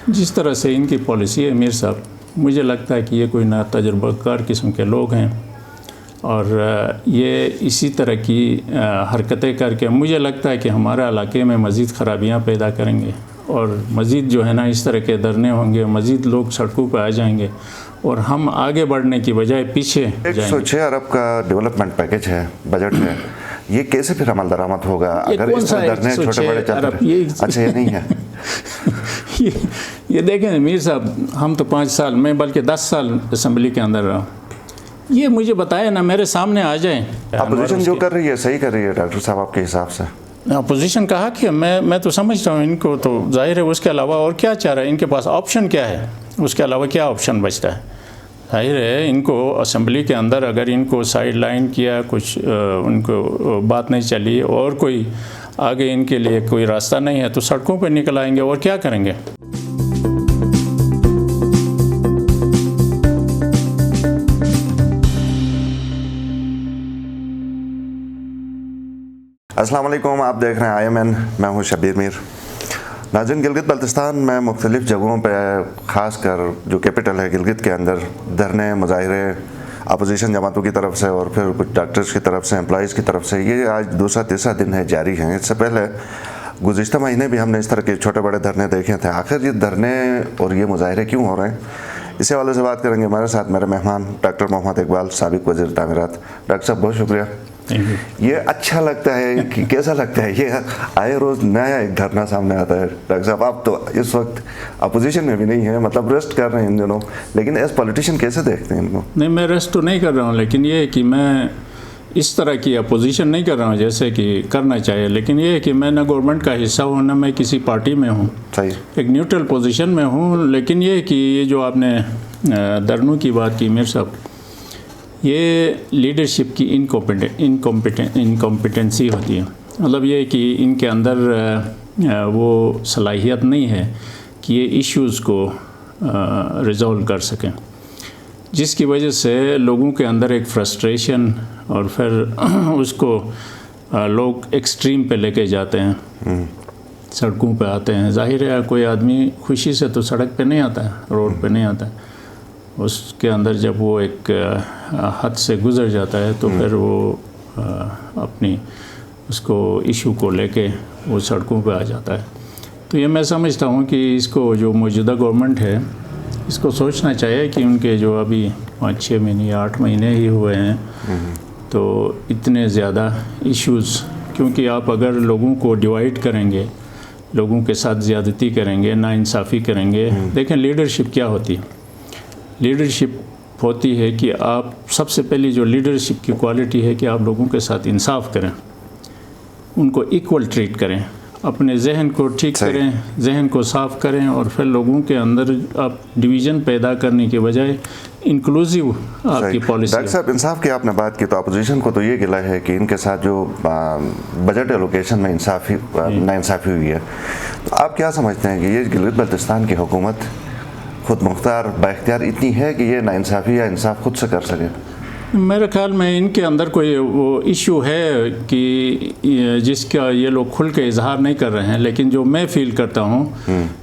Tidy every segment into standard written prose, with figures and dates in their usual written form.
جس طرح سے ان کی پالیسی ہے میر صاحب، مجھے لگتا ہے کہ یہ کوئی ناتجربہ کار قسم کے لوگ ہیں، اور یہ اسی طرح کی حرکتیں کر کے مجھے لگتا ہے کہ ہمارے علاقے میں مزید خرابیاں پیدا کریں گے، اور مزید جو ہے نا اس طرح کے دھرنے ہوں گے، مزید لوگ سڑکوں پہ آ جائیں گے، اور ہم آگے بڑھنے کی بجائے پیچھے جائیں گے۔ 106 ارب کا ڈیولپمنٹ پیکج ہے، بجٹ ہے، یہ کیسے پھر عمل درآمد ہوگا اگر اس طرح دھرنے چھوٹے بڑے چلتے رہے؟ اچھا یہ نہیں ہے۔ یہ دیکھیں میر صاحب، ہم تو 5 سال میں بلکہ 10 سال اسمبلی کے اندر رہا، یہ مجھے بتائے نا، میرے سامنے آ جائیں۔ اپوزیشن جو کر رہی ہے صحیح کر رہی ہے ڈاکٹر صاحب آپ کے حساب سے؟ اپوزیشن کہا کہ میں تو سمجھتا ہوں ان کو تو ظاہر ہے اس کے علاوہ اور کیا چاہ رہا ہے، ان کے پاس آپشن کیا ہے، اس کے علاوہ کیا آپشن بچتا ہے؟ ظاہر ہے ان کو اسمبلی کے اندر اگر ان کو سائیڈ لائن کیا، کچھ ان کو بات نہیں چلی اور کوئی آگے ان کے لیے کوئی راستہ نہیں ہے تو سڑکوں پہ نکل آئیں گے اور کیا کریں گے۔ السلام علیکم، آپ دیکھ رہے ہیں IMN، میں ہوں شبیر میر۔ ناظرین، گلگت بلتستان میں مختلف جگہوں پہ، خاص کر جو کیپٹل ہے گلگت کے اندر، دھرنے، مظاہرے اپوزیشن جماعتوں کی طرف سے اور پھر کچھ ڈاکٹرز کی طرف سے، امپلائیز کی طرف سے، یہ آج دوسرا تیسرا دن ہے جاری ہیں۔ اس سے پہلے گزشتہ مہینے بھی ہم نے اس طرح کے چھوٹے بڑے دھرنے دیکھے تھے۔ آخر یہ دھرنے اور یہ مظاہرے کیوں ہو رہے ہیں، اس حوالے سے بات کریں گے۔ ہمارے ساتھ میرے مہمان ڈاکٹر محمد اقبال، سابق وزیر تعمیرات۔ ڈاکٹر صاحب بہت شکریہ۔ یہ اچھا لگتا ہے کہ کیسا لگتا ہے، یہ آئے روز نیا ایک دھرنا سامنے آتا ہے؟ ڈاکٹر صاحب آپ تو اس وقت اپوزیشن میں بھی نہیں ہیں، مطلب ریسٹ کر رہے ہیں ان دنوں، لیکن ایز پولیٹیشین کیسے دیکھتے ہیں ان کو؟ نہیں، میں ریسٹ تو نہیں کر رہا ہوں، لیکن یہ ہے کہ میں اس طرح کی اپوزیشن نہیں کر رہا ہوں جیسے کہ کرنا چاہیے، لیکن یہ ہے کہ میں نہ گورنمنٹ کا حصہ ہوں، نہ میں کسی پارٹی میں ہوں، ایک نیوٹرل پوزیشن میں ہوں۔ لیکن یہ ہے کہ یہ جو آپ نے دھرنوں کی بات کی میر صاحب، یہ لیڈرشپ کی انکمپیٹنسی ہوتی ہے۔ مطلب یہ ہے کہ ان کے اندر وہ صلاحیت نہیں ہے کہ یہ ایشوز کو ریزولو کر سکیں، جس کی وجہ سے لوگوں کے اندر ایک فرسٹریشن، اور پھر اس کو لوگ ایکسٹریم پہ لے کے جاتے ہیں، سڑکوں پہ آتے ہیں۔ ظاہر ہے کوئی آدمی خوشی سے تو سڑک پہ نہیں آتا ہے، روڈ پہ نہیں آتا ہے، اس کے اندر جب وہ ایک حد سے گزر جاتا ہے تو پھر وہ اپنی اس کو ایشو کو لے کے وہ سڑکوں پہ آ جاتا ہے۔ تو یہ میں سمجھتا ہوں کہ اس کو جو موجودہ گورنمنٹ ہے اس کو سوچنا چاہیے کہ ان کے جو ابھی 5-6 مہینے یا 8 مہینے ہی ہوئے ہیں تو اتنے زیادہ ایشوز، کیونکہ آپ اگر لوگوں کو ڈیوائیڈ کریں گے، لوگوں کے ساتھ زیادتی کریں گے، ناانصافی کریں گے، دیکھیں لیڈرشپ کیا ہوتی ہے۔ لیڈرشپ ہوتی ہے کہ آپ سب سے پہلی جو لیڈرشپ کی کوالٹی ہے کہ آپ لوگوں کے ساتھ انصاف کریں، ان کو ایکول ٹریٹ کریں، اپنے ذہن کو ٹھیک کریں، ذہن کو صاف کریں، اور پھر لوگوں کے اندر آپ ڈویژن پیدا کرنے کے بجائے انکلوزیو آپ کی پالیسی۔ ڈاکٹر صاحب انصاف کی آپ نے بات کی تو اپوزیشن کو تو یہ گلا ہے کہ ان کے ساتھ جو بجٹ ایلوکیشن میں ناانصافی ہوئی ہے، تو آپ کیا سمجھتے ہیں کہ یہ گلگت بلتستان کی حکومت خود مختار بااختیار اتنی ہے کہ یہ ناانصافی یا انصاف خود سے کر سکے؟ میرے خیال میں ان کے اندر کوئی وہ ایشو ہے کہ جس کا یہ لوگ کھل کے اظہار نہیں کر رہے ہیں، لیکن جو میں فیل کرتا ہوں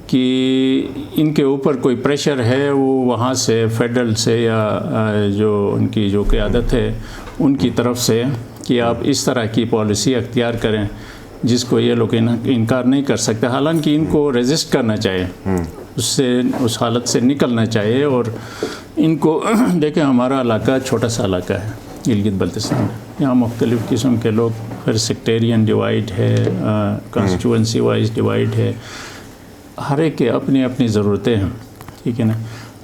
کہ ان کے اوپر کوئی پریشر ہے، وہ وہاں سے فیڈرل سے یا جو ان کی جو قیادت ہے ان کی طرف سے، کہ آپ اس طرح کی پالیسی اختیار کریں جس کو یہ لوگ انکار نہیں کر سکتے۔ حالانکہ ان کو ریزسٹ کرنا چاہیے، اس حالت سے نکلنا چاہیے۔ اور ان کو دیکھیں، ہمارا علاقہ چھوٹا سا علاقہ ہے گلگت بلتستان، یہاں مختلف قسم کے لوگ، پھر سیکٹیرین ڈیوائڈ ہے، کانسٹیچوئنسی وائز ڈیوائڈ ہے، ہر ایک کے اپنی اپنی ضرورتیں ہیں، ٹھیک ہے نا۔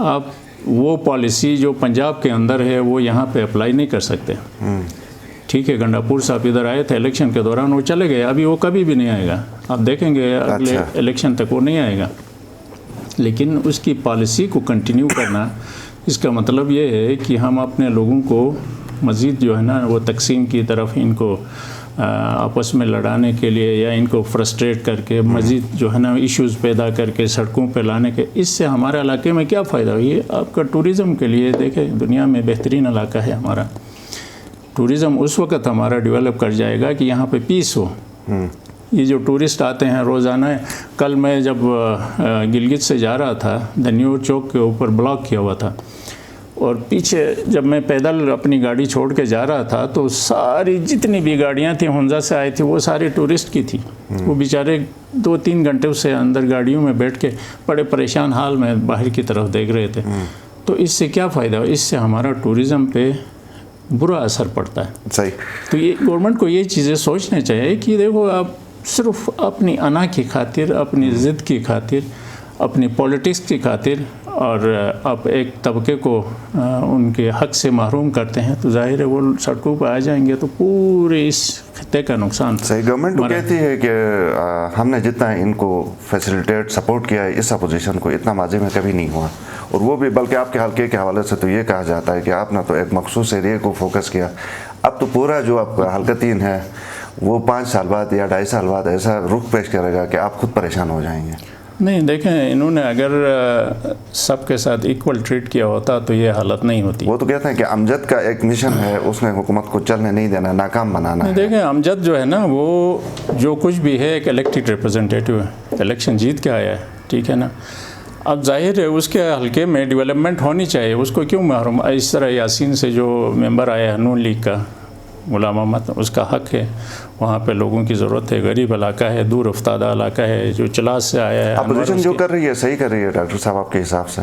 آپ وہ پالیسی جو پنجاب کے اندر ہے وہ یہاں پہ اپلائی نہیں کر سکتے، ٹھیک ہے۔ گنڈاپور صاحب ادھر آئے تھے الیکشن کے دوران، وہ چلے گئے، ابھی وہ کبھی بھی نہیں آئے گا، آپ دیکھیں گے اگلے الیکشن تک وہ نہیں آئے گا۔ لیکن اس کی پالیسی کو کنٹینیو کرنا، اس کا مطلب یہ ہے کہ ہم اپنے لوگوں کو مزید جو ہے نا وہ تقسیم کی طرف، ان کو آپس میں لڑانے کے لیے یا ان کو فرسٹریٹ کر کے مزید جو ہے نا ایشوز پیدا کر کے سڑکوں پہ لانے کے، اس سے ہمارے علاقے میں کیا فائدہ ہوئی ہے؟ آپ کا ٹورزم کے لیے دیکھیں، دنیا میں بہترین علاقہ ہے ہمارا، ٹورزم اس وقت ہمارا ڈیولپ کر جائے گا کہ یہاں پہ پیس ہو، یہ جو ٹورسٹ آتے ہیں روزانہ. کل میں جب گلگت سے جا رہا تھا دنیور چوک کے اوپر بلاک کیا ہوا تھا اور پیچھے جب میں پیدل اپنی گاڑی چھوڑ کے جا رہا تھا تو ساری جتنی بھی گاڑیاں تھیں ہنزا سے آئی تھی وہ ساری ٹورسٹ کی تھی. وہ بیچارے 2-3 گھنٹے سے اندر گاڑیوں میں بیٹھ کے بڑے پریشان حال میں باہر کی طرف دیکھ رہے تھے. تو اس سے کیا فائدہ؟ اس سے ہمارا ٹورزم پہ برا اثر پڑتا ہے. صحیح. تو یہ گورنمنٹ کو یہ چیزیں سوچنا چاہیے کہ دیکھو آپ صرف اپنی انا کی خاطر، اپنی ضد کی خاطر، اپنی پولیٹکس کی خاطر اور آپ ایک طبقے کو ان کے حق سے محروم کرتے ہیں تو ظاہر ہے وہ سڑکوں پہ آ جائیں گے تو پورے اس خطے کا نقصان. صحیح. گورنمنٹ تو کہتی ہے کہ ہم نے جتنا ان کو فیسیلیٹیٹ سپورٹ کیا ہے اس اپوزیشن کو اتنا ماضی میں کبھی نہیں ہوا. اور وہ بھی بلکہ آپ کے حلقے کے حوالے سے تو یہ کہا جاتا ہے کہ آپ نے تو ایک مخصوص ایریے کو فوکس کیا. اب تو پورا جو آپ کا حلقہ 3 ہے وہ 5 سال بعد یا 2.5 سال بعد ایسا رخ پیش کرے گا کہ آپ خود پریشان ہو جائیں گے. نہیں دیکھیں انہوں نے اگر سب کے ساتھ ایکول ٹریٹ کیا ہوتا تو یہ حالت نہیں ہوتی. وہ تو کہتے ہیں کہ امجد کا ایک مشن ہے اس نے حکومت کو چلنے نہیں دینا، ناکام بنانا ہے. دیکھیں امجد جو ہے نا وہ جو کچھ بھی ہے ایک الیکٹڈ ریپرزنٹیٹیو ہے، الیکشن جیت کے آیا ہے، ٹھیک ہے نا. اب ظاہر ہے اس کے حلقے میں ڈیولپمنٹ ہونی چاہیے، اس کو کیوں محروم؟ اس طرح یاسین سے جو ممبر آیا ہے نون لیگ کا غلام احمد، اس کا حق ہے، وہاں پہ لوگوں کی ضرورت ہے، غریب علاقہ ہے، دور افتادہ علاقہ ہے، جو چلاس سے آیا ہے. اپوزیشن جو کر رہی ہے صحیح کر رہی ہے ڈاکٹر صاحب آپ کے حساب سے؟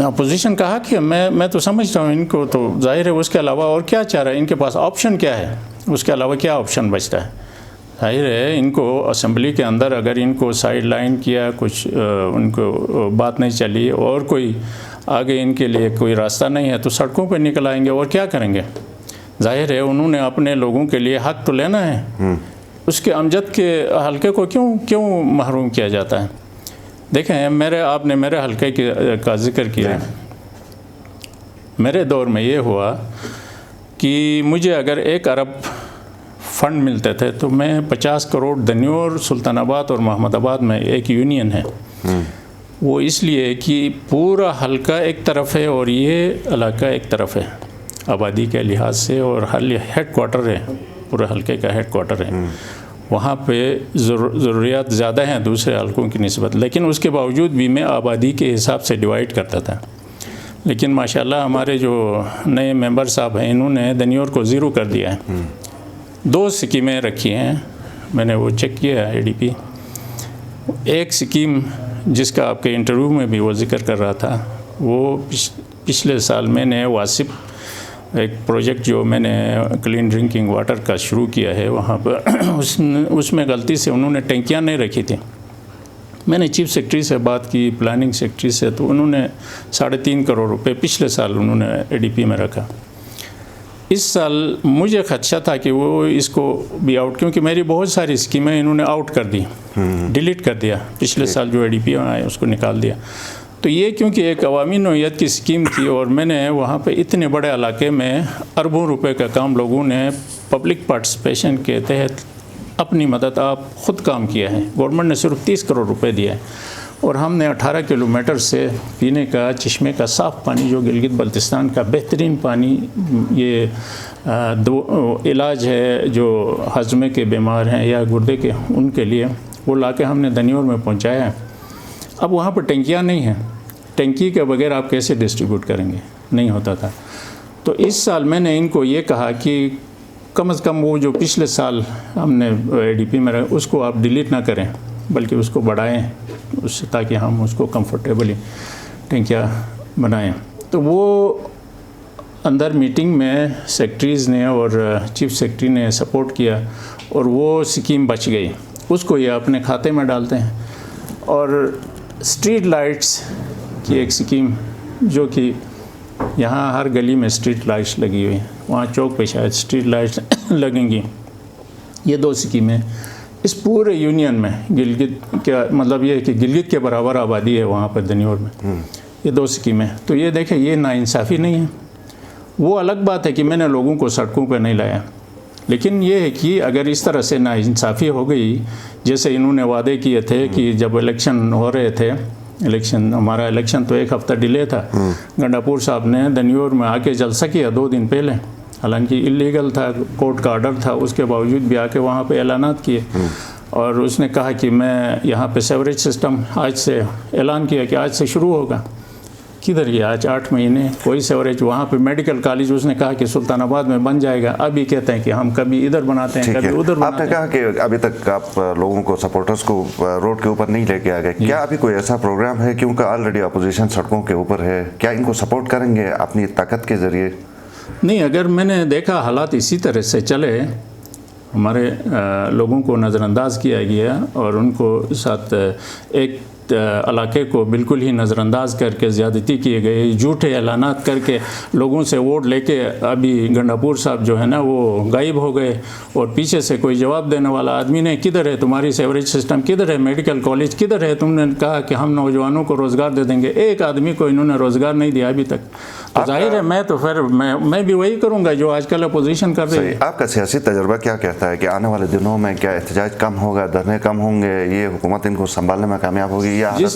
اپوزیشن کا حق ہے، میں تو سمجھتا ہوں ان کو تو ظاہر ہے اس کے علاوہ اور کیا چاہ رہا ہے، ان کے پاس آپشن کیا ہے، اس کے علاوہ کیا آپشن بچتا ہے؟ ظاہر ہے ان کو اسمبلی کے اندر اگر ان کو سائیڈ لائن کیا، کچھ ان کو بات نہیں چلی اور کوئی آگے ان کے لیے کوئی راستہ نہیں ہے تو سڑکوں پہ نکل آئیں گے اور کیا کریں گے. ظاہر ہے انہوں نے اپنے لوگوں کے لیے حق تو لینا ہے. اس کے امجد کے حلقے کو کیوں محروم کیا جاتا ہے؟ دیکھیں آپ نے میرے حلقے کا ذکر کیا. میرے دور میں یہ ہوا کہ مجھے اگر 1 ارب فنڈ ملتے تھے تو میں 50 کروڑ دنیور، سلطان آباد اور محمد آباد میں ایک یونین ہے. وہ اس لیے کہ پورا حلقہ ایک طرف ہے اور یہ علاقہ ایک طرف ہے آبادی کے لحاظ سے، اور ہیڈ کوارٹر ہے، پورے حلقے کا ہیڈ کوارٹر ہے. وہاں پہ ضروریات زیادہ ہیں دوسرے حلقوں کی نسبت، لیکن اس کے باوجود بھی میں آبادی کے حساب سے ڈیوائڈ کرتا تھا. لیکن ماشاءاللہ ہمارے جو نئے ممبر صاحب ہیں انہوں نے دنیور کو 0 کر دیا ہے. 2 اسکیمیں رکھی ہیں، میں نے وہ چیک کیا ہے ADP. ایک اسکیم جس کا آپ کے انٹرویو میں بھی وہ ذکر کر رہا تھا، وہ پچھلے سال میں نے واسپ ایک پروجیکٹ جو میں نے کلین ڈرنکنگ واٹر کا شروع کیا ہے وہاں پر اس میں غلطی سے انہوں نے ٹینکیاں نہیں رکھی تھیں. میں نے چیف سیکرٹری سے بات کی، پلاننگ سیکرٹری سے، تو انہوں نے 3.5 کروڑ روپے پچھلے سال انہوں نے ADP میں رکھا. اس سال مجھے خدشہ تھا کہ وہ اس کو بھی آؤٹ، کیونکہ میری بہت ساری اسکیمیں انہوں نے آؤٹ کر دی، ڈیلیٹ کر دیا. پچھلے سال جو ADP میں آئے اس کو نکال دیا. تو یہ کیونکہ ایک عوامی نوعیت کی اسکیم تھی اور میں نے وہاں پہ اتنے بڑے علاقے میں اربوں روپے کا کام لوگوں نے پبلک پارٹیسپیشن کے تحت اپنی مدد آپ خود کام کیا ہے. گورنمنٹ نے صرف 30 کروڑ روپے دیا ہے اور ہم نے 18 کلومیٹر سے پینے کا چشمے کا صاف پانی، جو گلگت بلتستان کا بہترین پانی، یہ علاج ہے جو ہضمے کے بیمار ہیں یا گردے کے، ان کے لیے وہ لا کے ہم نے دنیور میں پہنچایا ہے. اب وہاں پر ٹینکیاں نہیں ہیں، ٹینکی کے بغیر آپ کیسے ڈسٹریبیوٹ کریں گے؟ نہیں ہوتا تھا. تو اس سال میں نے ان کو یہ کہا کہ کم از کم وہ جو پچھلے سال ہم نے ADP میں رکھا اس کو آپ ڈیلیٹ نہ کریں بلکہ اس کو بڑھائیں، اس سے تاکہ ہم اس کو کمفرٹیبلی ٹینکیاں بنائیں. تو وہ اندر میٹنگ میں سیکرٹریز نے اور چیف سیکرٹری نے سپورٹ کیا اور وہ اسکیم بچ گئی. اس کو یہ اپنے کھاتے میں ڈالتے ہیں. اور اسٹریٹ لائٹس کی ایک اسکیم جو کہ یہاں ہر گلی میں اسٹریٹ لائٹس لگی ہوئی ہیں، وہاں چوک پہ شاید اسٹریٹ لائٹس لگیں گی. یہ 2 اسکیمیں اس پورے یونین میں، گلگت کا مطلب یہ ہے کہ گلگت کے برابر آبادی ہے وہاں پر دنیور میں، یہ 2 اسکیمیں. تو یہ دیکھیں یہ ناانصافی نہیں ہے. وہ الگ بات ہے کہ میں نے لوگوں کو سڑکوں پہ نہیں لایا، لیکن یہ ہے کہ اگر اس طرح سے ناانصافی ہو گئی، جیسے انہوں نے وعدے کیے تھے کہ جب الیکشن ہو رہے تھے، ہمارا الیکشن تو 1 ہفتہ ڈیلے تھا، گنڈاپور صاحب نے دنیور میں آ کے جلسہ کیا 2 دن پہلے، حالانکہ اللیگل تھا، کورٹ کا آرڈر تھا، اس کے باوجود بھی آ کے وہاں پہ اعلانات کیے. اور اس نے کہا کہ میں یہاں پہ سیوریج سسٹم آج سے اعلان کیا کہ آج سے شروع ہوگا. کدھر گیا آج 8 مہینے کوئی سیوریج. وہاں پہ میڈیکل کالج اس نے کہا کہ سلطان آباد میں بن جائے گا. ابھی کہتے ہیں کہ ہم کبھی ادھر بناتے ہیں کبھی ادھر آپ نے کہا کہ ابھی تک آپ لوگوں کو سپورٹرز کو روڈ کے اوپر نہیں لے کے آ گئے. کیا ابھی کوئی ایسا پروگرام ہے کیونکہ آلریڈی اپوزیشن سڑکوں کے اوپر ہے, کیا ان کو سپورٹ کریں گے اپنی طاقت کے ذریعے؟ نہیں, اگر میں نے دیکھا حالات اسی طرح سے چلے, ہمارے لوگوں کو نظر انداز کیا گیا اور ان کو ساتھ ایک علاقے کو بالکل ہی نظر انداز کر کے زیادتی کیے گئے, جھوٹے اعلانات کر کے لوگوں سے ووٹ لے کے ابھی گنڈاپور صاحب جو ہے نا وہ غائب ہو گئے, اور پیچھے سے کوئی جواب دینے والا آدمی نہیں. کدھر ہے تمہاری سیوریج سسٹم, کدھر ہے میڈیکل کالج, کدھر ہے تم نے کہا کہ ہم نوجوانوں کو روزگار دے دیں گے. ایک آدمی کو انہوں نے روزگار نہیں دیا ابھی تک. تو ظاہر ہے میں تو پھر میں بھی وہی کروں گا جو آج کل اپوزیشن کر رہی ہے. آپ کا سیاسی تجربہ کیا کہتا ہے کہ آنے والے دنوں میں کیا احتجاج کم ہوگا, دھرنے کم ہوں گے, یہ حکومت ان کو سنبھالنے میں کامیاب ہوگی یا جس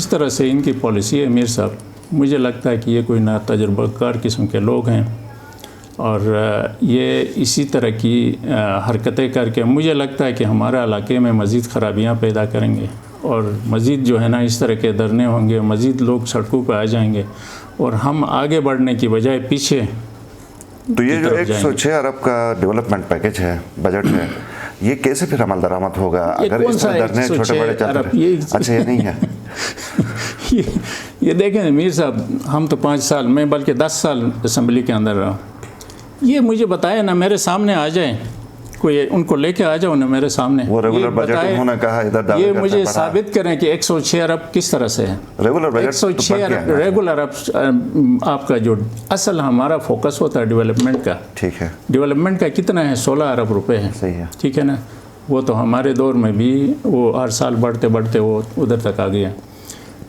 طرح سے ان کی پالیسی ہے میر صاحب, مجھے لگتا ہے کہ یہ کوئی نہ تجربہ کار قسم کے لوگ ہیں, اور یہ اسی طرح کی حرکتیں کر کے مجھے لگتا ہے کہ ہمارے علاقے میں مزید خرابیاں پیدا کریں گے, اور مزید جو ہے نا اس طرح کے دھرنے ہوں گے, مزید لوگ سڑکوں پہ آ جائیں گے, اور ہم آگے بڑھنے کی بجائے پیچھے. تو یہ جو 106 ارب کا ڈیولپمنٹ پیکج ہے, بجٹ ہے, یہ کیسے پھر عمل درآمد ہوگا اگر اس طرح دھرنے چھوٹے بڑے چل رہے ہیں؟ اچھا یہ نہیں ہے. یہ دیکھیں میر صاحب, ہم تو 5 سال میں بلکہ 10 سال اسمبلی کے اندر رہا. یہ مجھے بتائے نا, میرے سامنے آ جائیں, کوئی ان کو لے کے آ جاؤ نا میرے سامنے, وہ ریگولر بجٹ انہوں نے کہا ادھر دعوے یہ مجھے ثابت کریں کہ 106 ارب کس طرح سے ہے. ریگولر بجٹ 106 ارب ریگولر آپ کا جو اصل ہمارا فوکس ہوتا ہے ڈیولپمنٹ کا, ٹھیک ہے, ڈیولپمنٹ کا کتنا ہے 16 ارب روپے ہے, صحیح ہے, ٹھیک ہے نا. وہ تو ہمارے دور میں بھی وہ ہر سال بڑھتے بڑھتے وہ ادھر تک آ گیا.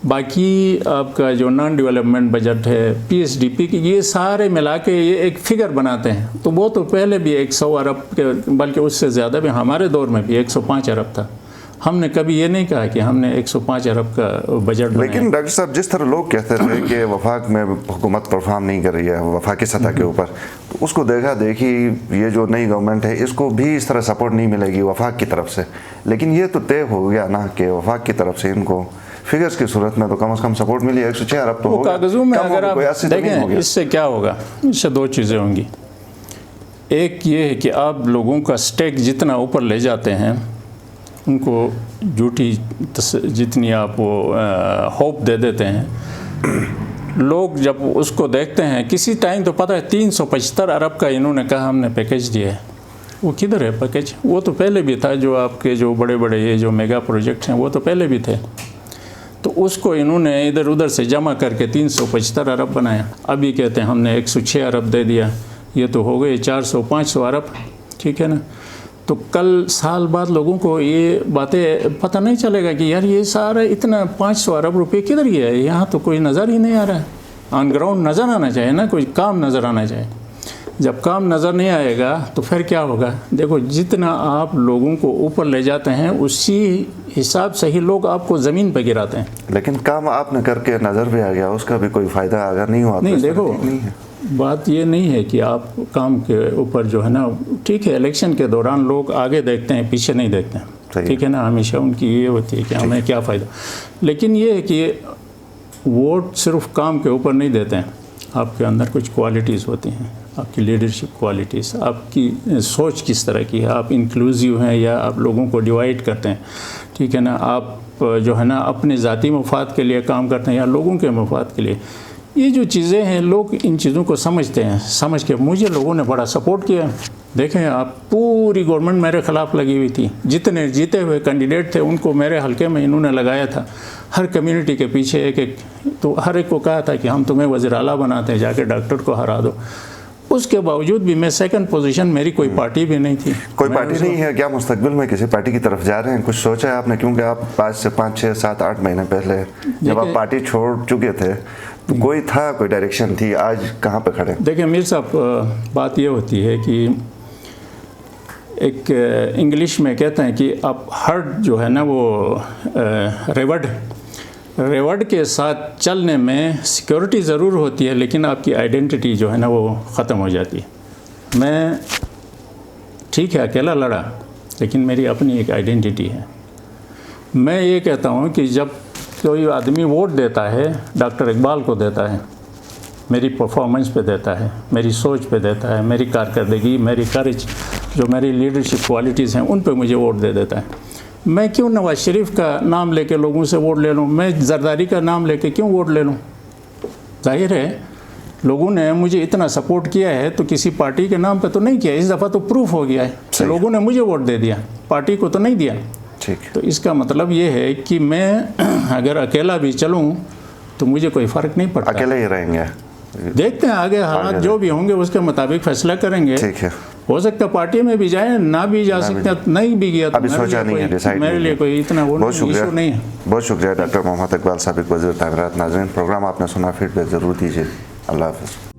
باقی آپ کا جو نان ڈیولپمنٹ بجٹ ہے, پی ایس ڈی پی کی, یہ سارے ملا کے یہ ایک فگر بناتے ہیں. تو وہ تو پہلے بھی 100 ارب کے بلکہ اس سے زیادہ بھی, ہمارے دور میں بھی 105 ارب تھا. ہم نے کبھی یہ نہیں کہا کہ ہم نے 105 ارب کا بجٹ بنایا. لیکن ڈاکٹر صاحب جس طرح لوگ کہتے تھے کہ وفاق میں حکومت پرفارم نہیں کر رہی ہے وفاقی سطح کے اوپر, تو اس کو دیکھا دیکھی یہ جو نئی گورنمنٹ ہے اس کو بھی اس طرح سپورٹ نہیں ملے گی وفاق کی طرف سے. لیکن یہ تو طے ہو گیا نا کہ وفاق کی طرف سے ان کو فگرز کی صورت میں تو کم از کم سپورٹ ملی. 106 ارب تو ہوگا کاغذوں میں. اگر آپ دیکھیں اس سے کیا ہوگا, اس سے 2 چیزیں ہوں گی. ایک یہ ہے کہ آپ لوگوں کا سٹیک جتنا اوپر لے جاتے ہیں, ان کو جھوٹی جتنی آپ وہ ہوپ دے دیتے ہیں, لوگ جب اس کو دیکھتے ہیں کسی ٹائم تو پتہ ہے 375 ارب کا انہوں نے کہا ہم نے پیکیج دیا ہے. وہ کدھر ہے پیکیج؟ وہ تو پہلے بھی تھا, جو آپ کے جو بڑے بڑے یہ جو میگا پروجیکٹ ہیں وہ تو پہلے بھی تھے. تو اس کو انہوں نے ادھر ادھر سے جمع کر کے 375 ارب بنایا. ابھی کہتے ہیں ہم نے 106 ارب دے دیا, یہ تو ہو گئے 400-500 ارب, ٹھیک ہے نا. تو کل سال بعد لوگوں کو یہ باتیں پتہ نہیں چلے گا کہ یار یہ سارا اتنا 500 ارب روپے کدھر گیا ہے, یہاں تو کوئی نظر ہی نہیں آ رہا ہے. آن گراؤنڈ نظر آنا چاہیے نا, کوئی کام نظر آنا چاہیے. جب کام نظر نہیں آئے گا تو پھر کیا ہوگا؟ دیکھو جتنا آپ لوگوں کو اوپر لے جاتے ہیں اسی حساب سے ہی لوگ آپ کو زمین پہ گراتے ہیں. لیکن کام آپ نے کر کے نظر بھی آ گیا, اس کا بھی کوئی فائدہ اگر نہیں ہوا نہیں. دیکھو بات یہ نہیں ہے کہ آپ کام کے اوپر جو ہے نا, ٹھیک ہے الیکشن کے دوران لوگ آگے دیکھتے ہیں پیچھے نہیں دیکھتے ہیں, ٹھیک ہے نا, ہمیشہ ان کی یہ ہوتی ہے کہ ہمیں کیا فائدہ. لیکن یہ ہے کہ ووٹ صرف کام کے اوپر نہیں دیتے ہیں, آپ کے اندر کچھ کوالٹیز ہوتی ہیں, آپ کی لیڈرشپ کوالٹیز, آپ کی سوچ کس طرح کی ہے, آپ انکلوزیو ہیں یا آپ لوگوں کو ڈیوائڈ کرتے ہیں, ٹھیک ہے نا, آپ جو ہے نا اپنے ذاتی مفاد کے لیے کام کرتے ہیں یا لوگوں کے مفاد کے لیے. یہ جو چیزیں ہیں لوگ ان چیزوں کو سمجھتے ہیں, سمجھ کے مجھے لوگوں نے بڑا سپورٹ کیا. دیکھیں آپ پوری گورنمنٹ میرے خلاف لگی ہوئی تھی, جتنے جیتے ہوئے کینڈیڈیٹ تھے ان کو میرے حلقے میں انہوں نے لگایا تھا. ہر کمیونٹی کے پیچھے ایک تو ہر ایک کو کہا تھا کہ ہم تمہیں وزیر اعلیٰ بناتے ہیں, جا کے ڈاکٹر کو ہرا دو. اس کے باوجود بھی میں 2nd پوزیشن, میری کوئی پارٹی بھی نہیں تھی. کوئی پارٹی نہیں ہے. کیا مستقبل میں کسی پارٹی کی طرف جا رہے ہیں, کچھ سوچا ہے آپ نے؟ کیونکہ آپ 5 6 7 8 مہینے پہلے جب آپ پارٹی چھوڑ چکے تھے تو کوئی تھا, کوئی ڈائریکشن تھی, آج کہاں پہ کھڑے؟ دیکھیں میر صاحب, بات یہ ہوتی ہے کہ ایک انگلش میں کہتے ہیں کہ آپ ہرڈ جو ہے نا وہ ریورڈ کے ساتھ چلنے میں سیکیورٹی ضرور ہوتی ہے, لیکن آپ کی آئیڈینٹی جو ہے نا وہ ختم ہو جاتی ہے. میں ٹھیک ہے اکیلا لڑا, لیکن میری اپنی ایک آئیڈینٹی ہے. میں یہ کہتا ہوں کہ جب کوئی آدمی ووٹ دیتا ہے ڈاکٹر اقبال کو دیتا ہے، میری پرفارمنس پہ دیتا ہے، میری سوچ پہ دیتا ہے، میری کارکردگی، میری کریج، جو میری لیڈرشپ کوالٹیز ہیں ان پہ مجھے ووٹ دے دیتا ہے. میں کیوں نواز شریف کا نام لے کے لوگوں سے ووٹ لے لوں؟ میں زرداری کا نام لے کے کیوں ووٹ لے لوں؟ ظاہر ہے لوگوں نے مجھے اتنا سپورٹ کیا ہے تو کسی پارٹی کے نام پہ تو نہیں کیا. اس دفعہ تو پروف ہو گیا ہے کہ لوگوں نے مجھے ووٹ دے دیا، پارٹی کو تو نہیں دیا. تو اس کا مطلب یہ ہے کہ میں اگر اکیلا بھی چلوں تو مجھے کوئی فرق نہیں پڑتا. اکیلے ہی رہیں گے، دیکھتے ہیں آگے حالات جو بھی ہوں گے اس کے مطابق فیصلہ کریں گے. ٹھیک ہے. ہو سکتا ہے پارٹی میں بھی جائیں، نہ بھی جا سکتے، نہیں بھی گیا ابھی سوچا نہیں ہے، ڈیسائیڈ میرے لیے کوئی اتنا وہ ایشو نہیں ہے. بہت شکریہ ڈاکٹر محمد اقبال سابق وزیر تعمیرات. ناظرین پروگرام آپ نے سنا، فیڈ بیک ضرور دیجیے. اللہ حافظ.